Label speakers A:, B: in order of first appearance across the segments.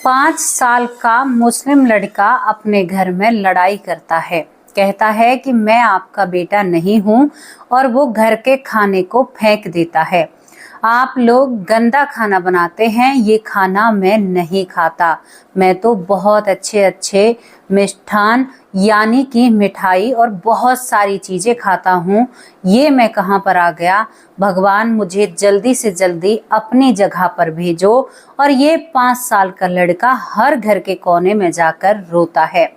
A: 5 साल का मुस्लिम लड़का अपने घर में लड़ाई करता है। कहता है कि मैं आपका बेटा नहीं हूँ और वो घर के खाने को फेंक देता है। आप लोग गंदा खाना बनाते हैं, ये खाना मैं नहीं खाता। मैं तो बहुत अच्छे अच्छे मिष्ठान यानी कि मिठाई और बहुत सारी चीज़ें खाता हूँ। ये मैं कहाँ पर आ गया? भगवान मुझे जल्दी से जल्दी अपनी जगह पर भेजो। और ये 5 साल का लड़का हर घर के कोने में जाकर रोता है,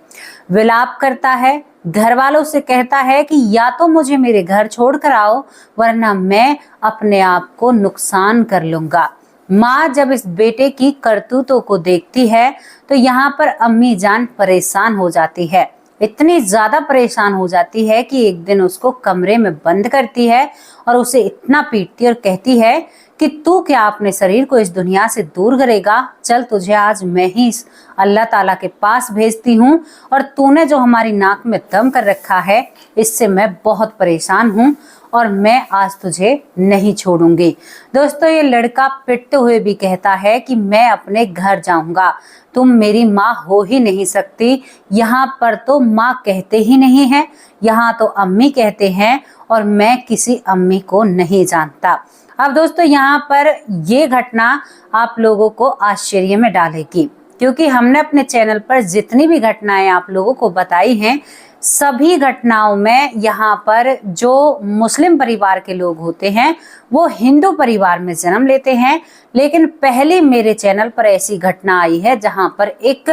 A: विलाप करता है, घर वालों से कहता है कि या तो मुझे मेरे घर छोड़कर आओ वरना मैं अपने आप को नुकसान कर लूंगा। माँ जब इस बेटे की करतूतों को देखती है तो यहाँ पर अम्मी जान परेशान हो जाती है। इतनी ज्यादा परेशान हो जाती है कि एक दिन उसको कमरे में बंद करती है और उसे इतना पीटती और कहती है कि तू क्या अपने शरीर को इस दुनिया से दूर करेगा? चल तुझे आज मैं ही अल्लाह ताला के पास भेजती हूँ और तूने जो हमारी नाक में दम कर रखा है इससे मैं बहुत परेशान हूँ और मैं आज तुझे नहीं छोड़ूंगी। दोस्तों, ये लड़का पिटते हुए भी कहता है कि मैं अपने घर जाऊंगा, तुम मेरी माँ हो ही नहीं सकती। यहाँ पर तो माँ कहते ही नहीं है, यहाँ तो अम्मी कहते हैं और मैं किसी अम्मी को नहीं जानता। अब दोस्तों, यहाँ पर ये घटना आप लोगों को आश्चर्य में डालेगी, क्योंकि हमने अपने चैनल पर जितनी भी घटनाएं आप लोगों को बताई हैं सभी घटनाओं में यहाँ पर जो मुस्लिम परिवार के लोग होते हैं वो हिंदू परिवार में जन्म लेते हैं। लेकिन पहली मेरे चैनल पर ऐसी घटना आई है जहाँ पर एक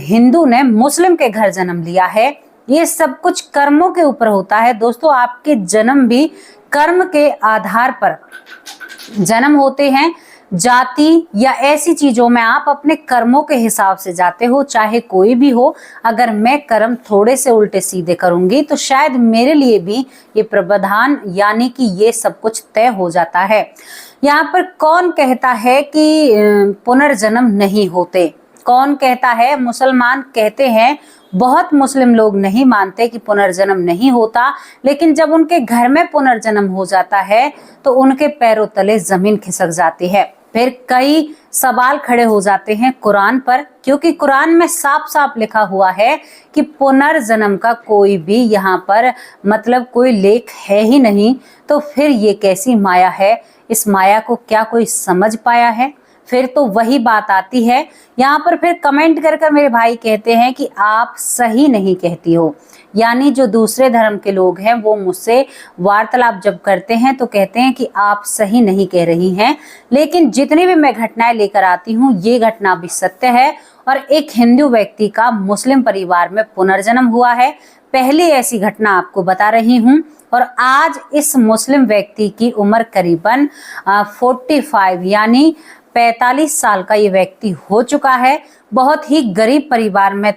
A: हिंदू ने मुस्लिम के घर जन्म लिया है। ये सब कुछ कर्मों के ऊपर होता है दोस्तों। आपके जन्म भी कर्म के आधार पर जन्म होते हैं। जाति या ऐसी चीजों में आप अपने कर्मों के हिसाब से जाते हो, चाहे कोई भी हो। अगर मैं कर्म थोड़े से उल्टे सीधे करूंगी तो शायद मेरे लिए भी ये प्रावधान यानी कि ये सब कुछ तय हो जाता है। यहाँ पर कौन कहता है कि पुनर्जन्म नहीं होते? कौन कहता है? मुसलमान कहते हैं। बहुत मुस्लिम लोग नहीं मानते कि पुनर्जन्म नहीं होता, लेकिन जब उनके घर में पुनर्जन्म हो जाता है तो उनके पैरों तले जमीन खिसक जाती है। फिर कई सवाल खड़े हो जाते हैं कुरान पर, क्योंकि कुरान में साफ साफ लिखा हुआ है कि पुनर्जन्म का कोई भी यहाँ पर मतलब कोई लेख है ही नहीं। तो फिर ये कैसी माया है? इस माया को क्या कोई समझ पाया है? फिर तो वही बात आती है। यहाँ पर फिर कमेंट कर मेरे भाई कहते हैं कि आप सही नहीं कहती हो। यानी जो दूसरे धर्म के लोग हैं वो मुझसे वार्तालाप जब करते हैं तो कहते हैं कि आप सही नहीं कह रही हैं। लेकिन जितनी भी मैं घटनाएं लेकर आती हूँ ये घटना भी सत्य है और एक हिंदू व्यक्ति का मुस्लिम परिवार में पुनर्जन्म हुआ है। पहली ऐसी घटना आपको बता रही हूँ। और आज इस मुस्लिम व्यक्ति की उम्र करीबन 45 यानी 45 साल का ये व्यक्ति हो चुका है। बहुत ही गरीब परिवार में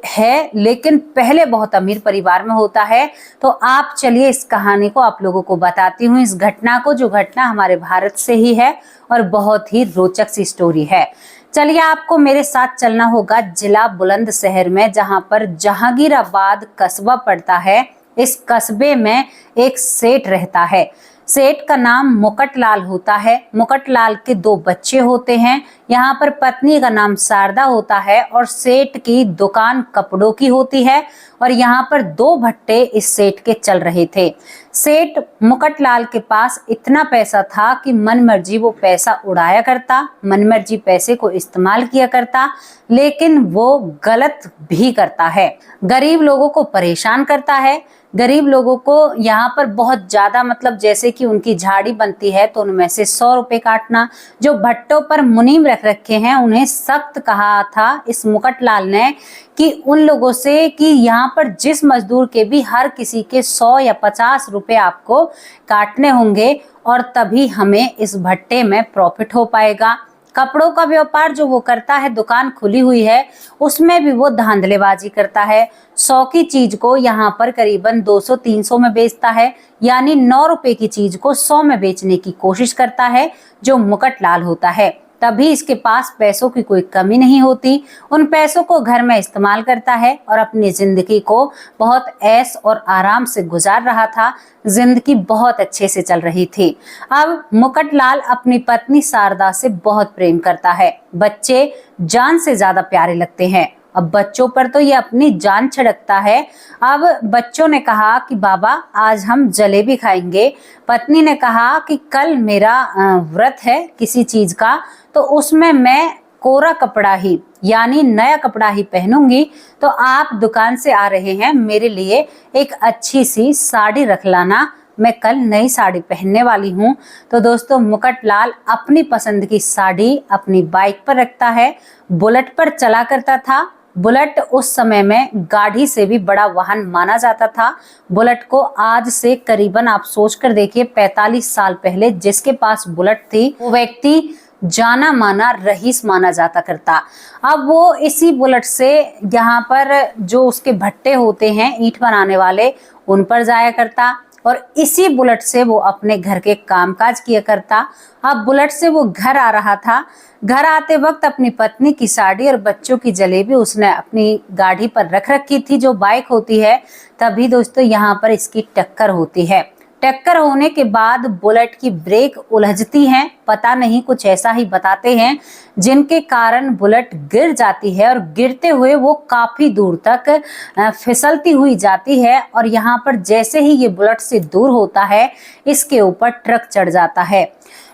A: है, लेकिन पहले बहुत अमीर परिवार में होता है। तो आप चलिए इस कहानी को आप लोगों को बताती हूँ, इस घटना को, जो घटना हमारे भारत से ही है और बहुत ही रोचक सी स्टोरी है। चलिए आपको मेरे साथ चलना होगा जिला बुलंदशहर में, जहाँ पर जहांगीराबाद कस्बा पड़ता है। इस कस्बे में एक सेठ रहता है। सेठ का नाम मुकटलाल होता है। मुकटलाल के 2 बच्चे होते हैं। यहाँ पर पत्नी का नाम शारदा होता है और सेठ की दुकान कपड़ों की होती है। और यहाँ पर 2 भट्टे इस सेठ के चल रहे थे। सेठ मुकटलाल के पास इतना पैसा था कि मनमर्जी वो पैसा उड़ाया करता, मनमर्जी पैसे को इस्तेमाल किया करता, लेकिन वो गलत भी करता है। गरीब लोगों को परेशान करता है। गरीब लोगों को यहाँ पर बहुत ज्यादा मतलब जैसे कि उनकी झाड़ी बनती है तो उनमें से 100 रुपए काटना। जो भट्टों पर मुनीम रख रखे हैं उन्हें सख्त कहा था इस मुकटलाल ने कि उन लोगों से कि यहाँ पर जिस मजदूर के भी हर किसी के 100 या 50 रुपए आपको काटने होंगे और तभी हमें इस भट्टे में प्रॉफिट हो पाएगा। कपड़ों का व्यापार जो वो करता है, दुकान खुली हुई है, उसमें भी वो धांधलेबाजी करता है। 100 की चीज को यहाँ पर करीबन 200-300 में बेचता है, यानी 9 रुपए की चीज को 100 में बेचने की कोशिश करता है जो मुकटलाल होता है। तभी इसके पास पैसों की कोई कमी नहीं होती। उन पैसों को घर में इस्तेमाल करता है और अपनी जिंदगी को बहुत ऐश और आराम से गुजार रहा था। जिंदगी बहुत अच्छे से चल रही थी। अब मुकुटलाल अपनी पत्नी शारदा से बहुत प्रेम करता है। बच्चे जान से ज्यादा प्यारे लगते हैं। अब बच्चों पर तो ये अपनी जान छिड़कता है। अब बच्चों ने कहा कि बाबा आज हम जलेबी खाएंगे। पत्नी ने कहा कि कल मेरा व्रत है किसी चीज का, तो उसमें मैं कोरा कपड़ा ही यानी नया कपड़ा ही पहनूंगी, तो आप दुकान से आ रहे हैं मेरे लिए एक अच्छी सी साड़ी रख लाना, मैं कल नई साड़ी पहनने वाली हूँ। तो दोस्तों मुकुटलाल अपनी पसंद की साड़ी अपनी बाइक पर रखता है, बुलेट पर चला करता था। बुलेट उस समय में गाड़ी से भी बड़ा वाहन माना जाता था। बुलेट को आज से करीबन आप सोच कर देखिए 45 साल पहले जिसके पास बुलेट थी वो व्यक्ति जाना माना रईस माना जाता करता। अब वो इसी बुलेट से यहाँ पर जो उसके भट्टे होते हैं ईंट बनाने वाले उन पर जाया करता और इसी बुलेट से वो अपने घर के कामकाज किया करता। अब बुलेट से वो घर आ रहा था। घर आते वक्त अपनी पत्नी की साड़ी और बच्चों की जलेबी उसने अपनी गाड़ी पर रख रखी थी जो बाइक होती है। तभी दोस्तों यहाँ पर इसकी टक्कर होती है। टक्कर होने के बाद बुलेट की ब्रेक उलझती है, पता नहीं कुछ ऐसा ही बताते हैं, जिनके कारण बुलेट गिर जाती है और गिरते हुए वो काफी दूर तक फिसलती हुई जाती है। और यहाँ पर जैसे ही ये बुलेट से दूर होता है इसके ऊपर ट्रक चढ़ जाता है।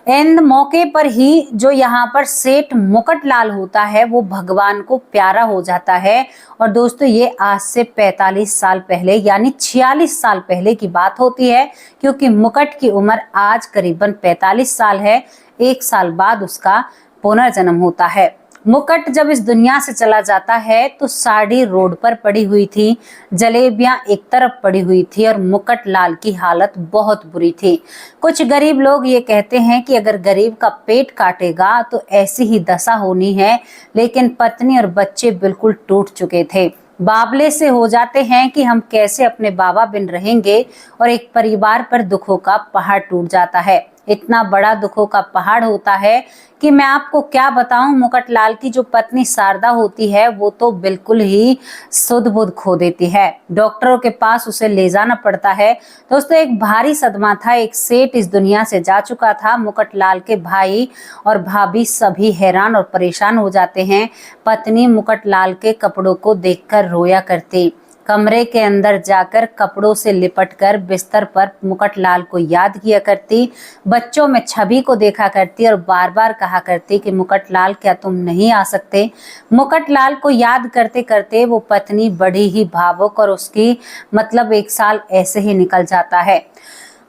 A: एंड मौके पर ही जो यहाँ पर सेठ मुकुटलाल होता है वो भगवान को प्यारा हो जाता है। और दोस्तों ये आज से 45 साल पहले यानी 46 साल पहले की बात होती है, क्योंकि मुकुट की उम्र आज करीबन 45 साल है। 1 साल बाद उसका पुनर्जन्म होता है। मुकुट जब इस दुनिया से चला जाता है तो साड़ी रोड पर पड़ी हुई थी, जलेबियां एक तरफ पड़ी हुई थी और मुकुटलाल की हालत बहुत बुरी थी। कुछ गरीब लोग ये कहते हैं कि अगर गरीब का पेट काटेगा तो ऐसी ही दशा होनी है, लेकिन पत्नी और बच्चे बिल्कुल टूट चुके थे। बाबले से हो जाते हैं कि हम कैसे अपने बाबा बिन रहेंगे और एक परिवार पर दुखों का पहाड़ टूट जाता है। इतना बड़ा दुखों का पहाड़ होता है कि मैं आपको क्या बताऊं। मुकुटलाल की जो पत्नी शारदा होती है वो तो बिल्कुल ही सुध बुध खो देती है। डॉक्टरों के पास उसे ले जाना पड़ता है। दोस्तों एक भारी सदमा था। एक सेठ इस दुनिया से जा चुका था। मुकुटलाल के भाई और भाभी सभी हैरान और परेशान हो जाते हैं। पत्नी मुकुटलाल के कपड़ों को देखकर रोया करती। कमरे के अंदर जाकर कपड़ों से लिपटकर बिस्तर पर मुकुटलाल को याद किया करती। बच्चों में छवि को देखा करती और बार बार कहा करती कि मुकुटलाल क्या तुम नहीं आ सकते। मुकुटलाल को याद करते करते वो पत्नी बड़ी ही भावुक और उसकी 1 साल ऐसे ही निकल जाता है।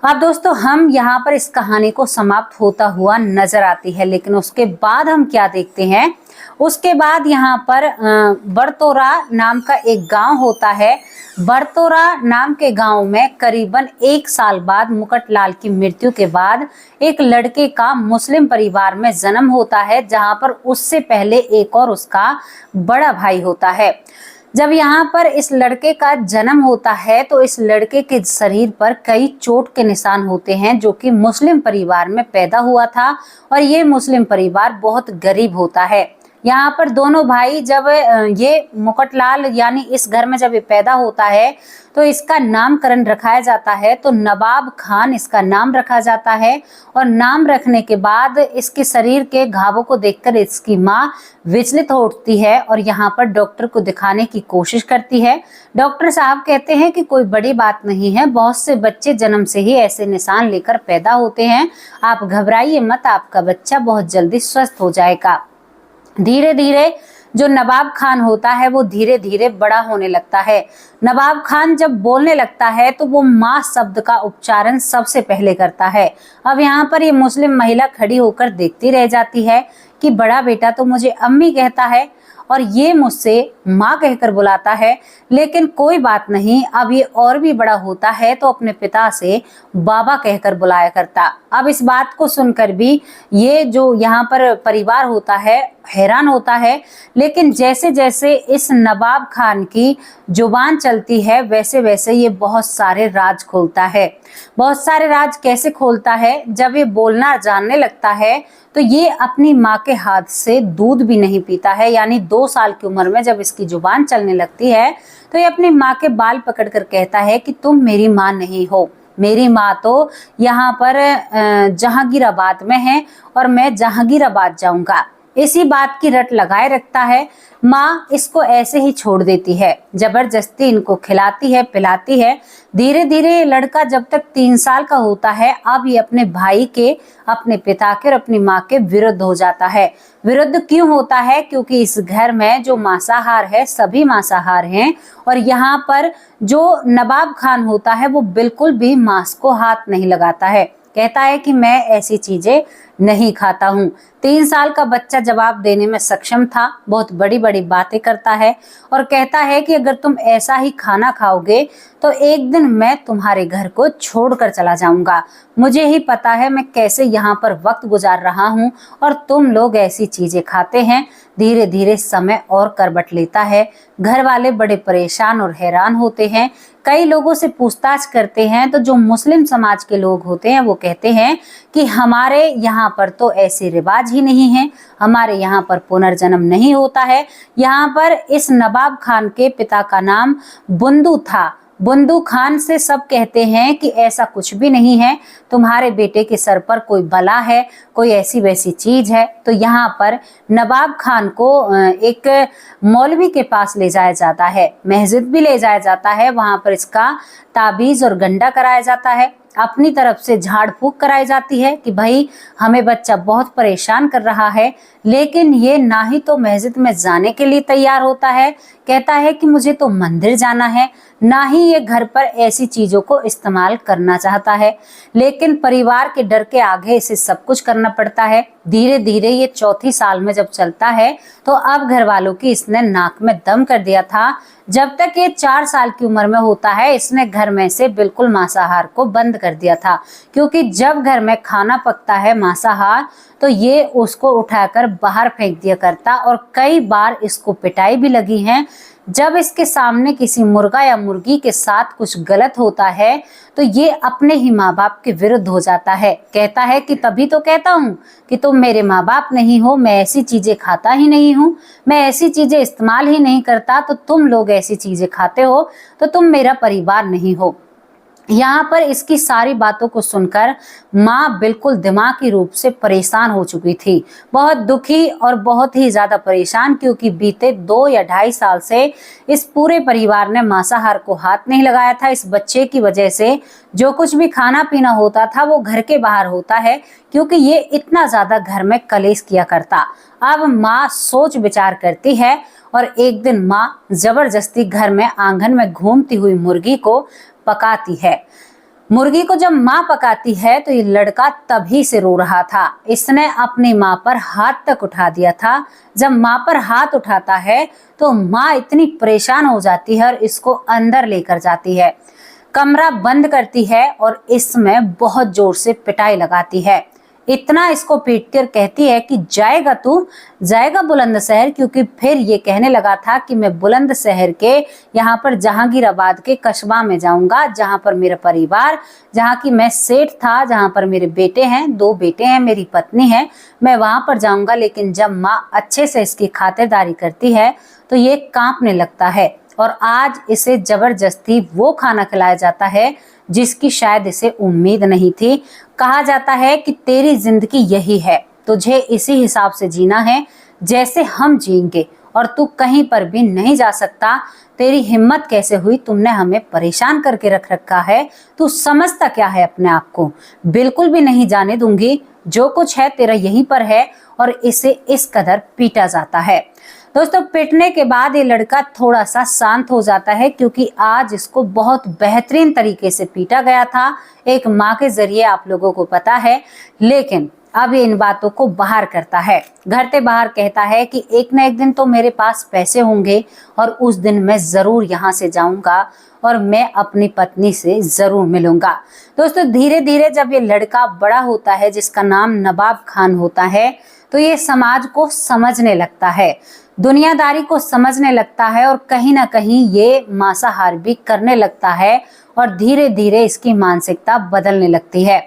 A: अब दोस्तों हम यहाँ पर इस कहानी को समाप्त होता हुआ नजर आती है, लेकिन उसके बाद हम क्या देखते हैं। उसके बाद यहाँ पर बरतोरा नाम का एक गांव होता है। बरतोरा नाम के गांव में करीबन 1 साल बाद मुकुटलाल की मृत्यु के बाद एक लड़के का मुस्लिम परिवार में जन्म होता है, जहां पर उससे पहले एक और उसका बड़ा भाई होता है। जब यहाँ पर इस लड़के का जन्म होता है तो इस लड़के के शरीर पर कई चोट के निशान होते हैं, जो कि मुस्लिम परिवार में पैदा हुआ था और ये मुस्लिम परिवार बहुत गरीब होता है। यहाँ पर दोनों भाई जब ये मुकुटलाल यानी इस घर में जब ये पैदा होता है तो इसका नामकरण रखाया जाता है, तो नवाब खान इसका नाम रखा जाता है। और नाम रखने के बाद इसके शरीर के घावों को देखकर इसकी माँ विचलित हो उठती है और यहाँ पर डॉक्टर को दिखाने की कोशिश करती है। डॉक्टर साहब कहते हैं कि कोई बड़ी बात नहीं है, बहुत से बच्चे जन्म से ही ऐसे निशान लेकर पैदा होते हैं, आप घबराइए मत, आपका बच्चा बहुत जल्दी स्वस्थ हो जाएगा। धीरे धीरे जो नवाब खान होता है वो धीरे धीरे बड़ा होने लगता है। नवाब खान जब बोलने लगता है तो वो माँ शब्द का उच्चारण सबसे पहले करता है। अब यहाँ पर ये मुस्लिम महिला खड़ी होकर देखती रह जाती है कि बड़ा बेटा तो मुझे अम्मी कहता है और ये मुझसे माँ कहकर बुलाता है, लेकिन कोई बात नहीं, अब ये और भी बड़ा होता है तो अपने पिता से बाबा कहकर बुलाया करता। अब इस बात को सुनकर भी ये जो यहाँ पर परिवार होता है हैरान होता है, लेकिन जैसे जैसे इस नवाब खान की जुबान चलती है वैसे वैसे ये बहुत सारे राज खोलता है। बहुत सारे राज कैसे खोलता है, जब ये बोलना जानने लगता है तो ये अपनी माँ के हाथ से दूध भी नहीं पीता है। यानी 2 साल की उम्र में जब इसकी जुबान चलने लगती है तो ये अपनी माँ के बाल पकड़कर कहता है कि तुम मेरी माँ नहीं हो, मेरी माँ तो यहाँ पर जहांगीराबाद में है और मैं जहांगीराबाद जाऊंगा। इसी बात की रट लगाए रखता है। माँ इसको ऐसे ही छोड़ देती है, जबरदस्ती इनको खिलाती है, पिलाती है। धीरे धीरे लड़का जब तक 3 साल का होता है, अब ये अपने भाई के, अपने पिता के और अपनी माँ के विरुद्ध हो जाता है। विरुद्ध क्यों होता है? क्योंकि इस घर में जो मांसाहार है, सभी मांसाहार हैं और यहाँ पर जो नवाब खान होता है वो बिल्कुल भी मांस को हाथ नहीं लगाता है। कहता है कि मैं ऐसी चीजें नहीं खाता हूँ। 3 साल का बच्चा जवाब देने में सक्षम था, बहुत बड़ी बड़ी बातें करता है और कहता है कि अगर तुम ऐसा ही खाना खाओगे तो एक दिन मैं तुम्हारे घर को छोड़कर चला जाऊंगा। मुझे ही पता है मैं कैसे यहाँ पर वक्त गुजार रहा हूँ और तुम लोग ऐसी चीजें खाते हैं। धीरे धीरे समय और करवट लेता है। घर वाले बड़े परेशान और हैरान होते हैं। कई लोगों से पूछताछ करते हैं तो जो मुस्लिम समाज के लोग होते हैं वो कहते हैं कि हमारे यहाँ पर तो ऐसे रिवाज ही नहीं है, हमारे यहाँ पर पुनर्जन्म नहीं होता है। यहाँ पर इस नवाब खान के पिता का नाम बुंदू था। बुंदू खान से सब कहते हैं कि ऐसा कुछ भी नहीं है, तुम्हारे बेटे के सर पर कोई बला है, कोई ऐसी वैसी चीज है। तो यहाँ पर नवाब खान को एक मौलवी के पास ले जाया जाता है, मस्जिद भी ले जाया जाता है। वहां पर इसका ताबीज और गंडा कराया जाता है, अपनी तरफ से झाड़ फूक कराई जाती है कि भाई हमें बच्चा बहुत परेशान कर रहा है। लेकिन ये ना ही तो मस्जिद में जाने के लिए तैयार होता है, कहता है कि मुझे तो मंदिर जाना है, ना ही ये घर पर ऐसी चीजों को इस्तेमाल करना चाहता है। लेकिन परिवार के डर के आगे इसे सब कुछ करना पड़ता है। धीरे धीरे ये 4थी साल में जब चलता है तो अब घर वालों की इसने नाक में दम कर दिया था। जब तक ये 4 साल की उम्र में होता है इसने घर में से बिल्कुल मांसाहार को बंद कर दिया था, क्योंकि जब घर में खाना पकता है मांसाहार तो ये उसको उठाकर बाहर फेंक दिया करता और कई बार इसको पिटाई भी लगी है। जब इसके सामने किसी मुर्गा या मुर्गी के साथ कुछ गलत होता है तो ये अपने ही माँ बाप के विरुद्ध हो जाता है। कहता है कि तभी तो कहता हूँ कि तुम मेरे माँ बाप नहीं हो, मैं ऐसी चीजें खाता ही नहीं हूँ, मैं ऐसी चीजें इस्तेमाल ही नहीं करता, तो तुम लोग ऐसी चीजें खाते हो तो तुम मेरा परिवार नहीं हो। यहाँ पर इसकी सारी बातों को सुनकर माँ बिल्कुल दिमागी रूप से परेशान हो चुकी थी, बहुत दुखी और बहुत ही ज्यादा परेशान, क्योंकि बीते 2 या 2.5 साल से इस पूरे परिवार ने मांसाहार को हाथ नहीं लगाया था। इस बच्चे की वजह से जो कुछ भी खाना पीना होता था वो घर के बाहर होता है, क्योंकि ये इतना ज्यादा घर में कलेश किया करता। अब माँ सोच विचार करती है और एक दिन माँ जबरदस्ती घर में आंगन में घूमती हुई मुर्गी को पकाती है। मुर्गी को जब माँ पकाती है तो ये लड़का तभी से रो रहा था। इसने अपनी माँ पर हाथ तक उठा दिया था। जब माँ पर हाथ उठाता है तो माँ इतनी परेशान हो जाती है और इसको अंदर लेकर जाती है, कमरा बंद करती है और इसमें बहुत जोर से पिटाई लगाती है। इतना इसको पीट कर कहती है कि जाएगा तू, जाएगा बुलंदशहर, क्योंकि फिर ये कहने लगा था कि मैं बुलंदशहर के यहाँ पर जहांगीराबाद के कस्बा में जाऊंगा, जहाँ पर मेरा परिवार, जहाँ की मैं सेठ था, जहाँ पर मेरे बेटे हैं, 2 बेटे हैं, मेरी पत्नी है, मैं वहां पर जाऊंगा। लेकिन जब माँ अच्छे से इसकी खातिरदारी करती है तो ये कांपने लगता है और आज इसे जबरदस्ती वो खाना खिलाया जाता है जिसकी शायद इसे उम्मीद नहीं थी। कहा जाता है कि तेरी जिंदगी यही है, तुझे इसी हिसाब से जीना है जैसे हम जिएंगे और तू कहीं पर भी नहीं जा सकता। तेरी हिम्मत कैसे हुई, तुमने हमें परेशान करके रख रखा है, तू समझता क्या है अपने आप को, बिल्कुल भी नहीं जाने दूंगी, जो कुछ है तेरा यहीं पर है। और इसे इस कदर पीटा जाता है। दोस्तों पिटने के बाद ये लड़का थोड़ा सा शांत हो जाता है, क्योंकि आज इसको बहुत बेहतरीन तरीके से पीटा गया था एक माँ के जरिए, आप लोगों को पता है। लेकिन अब ये इन बातों को बाहर करता है, घर से बाहर कहता है कि एक ना एक दिन तो मेरे पास पैसे होंगे और उस दिन मैं जरूर यहाँ से जाऊंगा और मैं अपनी पत्नी से जरूर मिलूंगा। दोस्तों धीरे धीरे जब ये लड़का बड़ा होता है, जिसका नाम नवाब खान होता है, तो ये समाज को समझने लगता है, दुनियादारी को समझने लगता है और कहीं ना कहीं ये मांसाहार भी करने लगता है और धीरे धीरे इसकी मानसिकता बदलने लगती है।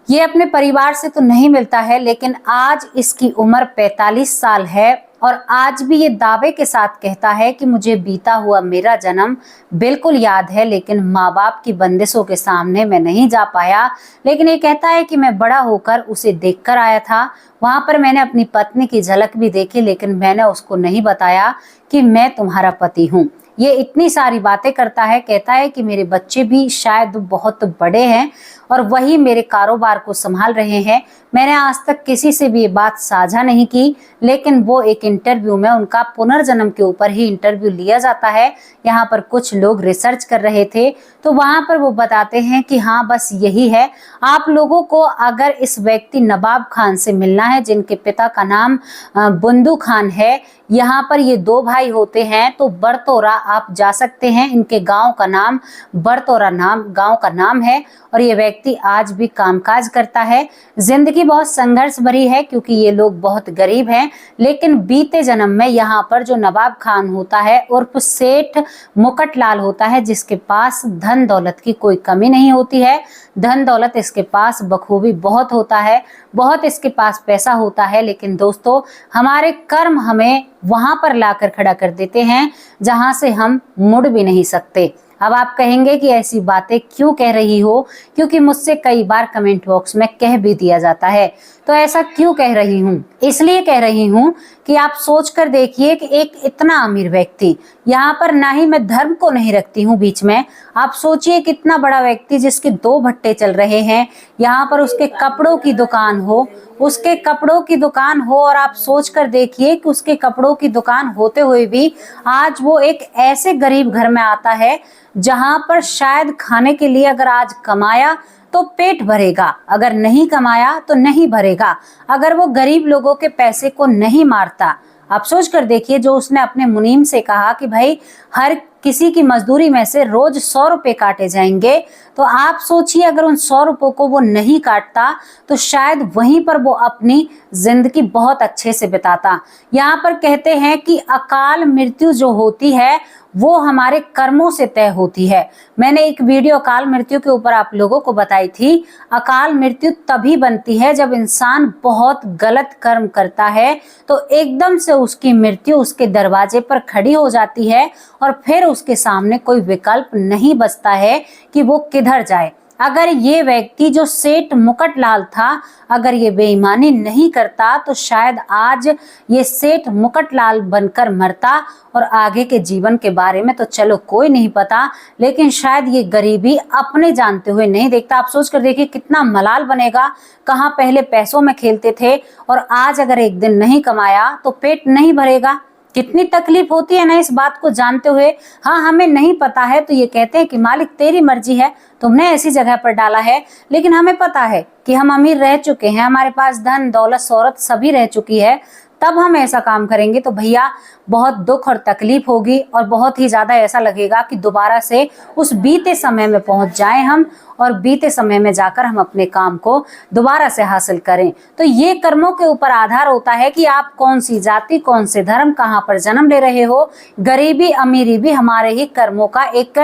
A: ये अपने परिवार से तो नहीं मिलता है, लेकिन आज इसकी उम्र 45 साल है और आज भी ये दावे के साथ कहता है कि मुझे बीता हुआ मेरा जन्म बिल्कुल याद है, लेकिन माँ बाप की बंदिशों के सामने मैं नहीं जा पाया। लेकिन ये कहता है कि मैं बड़ा होकर उसे देखकर आया था, वहां पर मैंने अपनी पत्नी की झलक भी देखी, लेकिन मैंने उसको नहीं बताया कि मैं तुम्हारा पति हूँ। ये इतनी सारी बातें करता है, कहता है कि मेरे बच्चे भी शायद बहुत बड़े हैं और वही मेरे कारोबार को संभाल रहे हैं। मैंने आज तक किसी से भी ये बात साझा नहीं की, लेकिन वो एक इंटरव्यू में, उनका पुनर्जन्म के ऊपर ही इंटरव्यू लिया जाता है, यहाँ पर कुछ लोग रिसर्च कर रहे थे, तो वहां पर वो बताते हैं कि हाँ बस यही है। आप लोगों को अगर इस व्यक्ति नवाब खान से मिलना है, जिनके पिता का नाम बंदू खान है, यहाँ पर ये दो भाई होते हैं, तो बरतौरा आप जा सकते हैं। इनके गांव का नाम बरतौरा गांव का नाम है और ये व्यक्ति आज भी कामकाज करता है। जिंदगी बहुत संघर्ष भरी है क्योंकि ये लोग बहुत गरीब हैं, लेकिन बीते जन्म में यहाँ पर जो नवाब खान होता है उर्फ सेठ मुकटलाल होता है, जिसके पास धन दौलत की कोई कमी नहीं होती है। धन दौलत इसके पास बखूबी बहुत होता है, बहुत इसके पास पैसा होता है, लेकिन दोस्तों हमारे कर्म हमें वहां पर लाकर खड़ा कर देते हैं जहां से हम मुड़ भी नहीं सकते। अब आप कहेंगे कि ऐसी बातें क्यों कह रही हो, क्योंकि मुझसे कई बार कमेंट बॉक्स में कह भी दिया जाता है। तो ऐसा क्यों कह रही हूँ? इसलिए कह रही हूँ कि आप सोच कर देखिए कि एक इतना अमीर व्यक्ति, यहाँ पर ना ही मैं धर्म को नहीं रखती हूँ बीच में, आप सोचिए कितना बड़ा व्यक्ति जिसके 2 भट्टे चल रहे हैं, यहाँ पर उसके कपड़ों की दुकान हो, उसके कपड़ों की दुकान हो, और आप सोच कर देखिए कि उसके कपड़ों की दुकान होते हुए भी आज वो एक ऐसे गरीब घर में आता है जहां पर शायद खाने के लिए अगर आज कमाया तो पेट भरेगा, अगर नहीं कमाया तो नहीं भरेगा, अगर वो गरीब लोगों के पैसे को नहीं मारता। आप सोच कर देखिए, जो उसने अपने मुनीम से कहा कि भाई हर किसी की मजदूरी में से रोज 100 रुपए काटे जाएंगे, तो आप सोचिए अगर उन 100 रुपयों को वो नहीं काटता तो शायद वहीं पर वो अपनी जिंदगी बहुत अच्छे से बिताता। यहाँ पर कहते हैं कि अकाल मृत्यु जो होती है वो हमारे कर्मों से तय होती है। मैंने एक वीडियो अकाल मृत्यु के ऊपर आप लोगों को बताई थी। अकाल मृत्यु तभी बनती है जब इंसान बहुत गलत कर्म करता है, तो एकदम से उसकी मृत्यु उसके दरवाजे पर खड़ी हो जाती है और फिर उसके सामने कोई विकल्प नहीं बचता है कि वो किधर जाए। अगर ये व्यक्ति जो सेठ मुकटलाल था, अगर ये बेईमानी नहीं करता तो शायद आज ये सेठ मुकटलाल बनकर मरता, और आगे के जीवन के बारे में तो चलो कोई नहीं पता, लेकिन शायद ये गरीबी अपने जानते हुए नहीं देखता। आप सोच कर देखिए कितना मलाल बनेगा, कहाँ पहले पैसों में खेलते थे और आज अगर एक दिन नहीं कमाया तो पेट नहीं भरेगा। कितनी तकलीफ होती है ना इस बात को जानते हुए। हाँ, हमें नहीं पता है तो ये कहते हैं कि मालिक तेरी मर्जी है, तुमने ऐसी जगह पर डाला है, लेकिन हमें पता है कि हम अमीर रह चुके हैं, हमारे पास धन दौलत शोहरत सभी रह चुकी है, तब हम ऐसा काम करेंगे तो भैया बहुत दुख और तकलीफ होगी और बहुत ही ज्यादा ऐसा लगेगा कि दोबारा से उस बीते समय में पहुंच जाएं हम, और बीते समय में जाकर हम अपने काम को दोबारा से हासिल करें। तो ये कर्मों के ऊपर आधार होता है कि आप कौन सी जाति, कौन से धर्म, कहाँ पर जन्म ले रहे हो। गरीबी अमीरी भी हमारे ही कर्मों का एक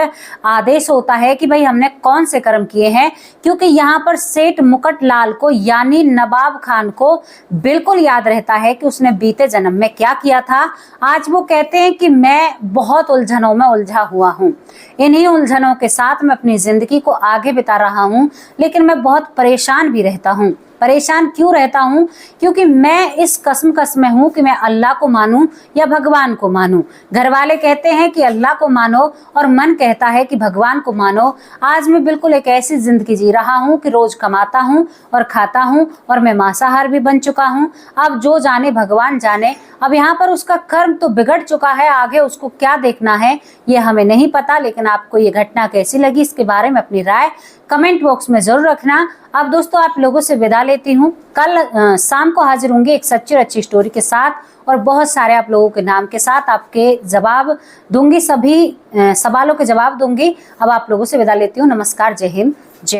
A: आदेश होता है कि भाई हमने कौन से कर्म किए हैं, क्योंकि यहाँ पर सेठ मुकटलाल को यानी नवाब खान को बिल्कुल याद रहता है कि उसने बीते जन्म में क्या किया था। आज वो कहते हैं कि मैं बहुत उलझनों में उलझा हुआ हूँ, इन्हीं उलझनों के साथ मैं अपनी जिंदगी को आगे बिता रहा हूँ, लेकिन मैं बहुत परेशान भी रहता हूँ। परेशान क्यों रहता हूँ? क्योंकि मैं इस कश्मकश में हूँ कि मैं अल्लाह को मानूं या भगवान को मानूं। घर वाले कहते हैं कि अल्लाह को मानो और मन कहता है कि भगवान को मानो। आज मैं बिल्कुल एक ऐसी जिंदगी जी रहा हूँ कि रोज कमाता हूँ और खाता हूँ, और मैं मांसाहार भी बन चुका हूँ। अब जो जाने भगवान जाने। अब यहाँ पर उसका कर्म तो बिगड़ चुका है, आगे उसको क्या देखना है ये हमें नहीं पता। लेकिन आपको ये घटना कैसी लगी, इसके बारे में अपनी राय कमेंट बॉक्स में जरूर रखना। अब दोस्तों आप लोगों से विदा लेती हूँ। कल शाम को हाजिर होंगे एक सच्ची और अच्छी स्टोरी के साथ और बहुत सारे आप लोगों के नाम के साथ। आपके जवाब दूंगी, सभी सवालों के जवाब दूंगी। अब आप लोगों से विदा लेती हूँ। नमस्कार, जय हिंद, जय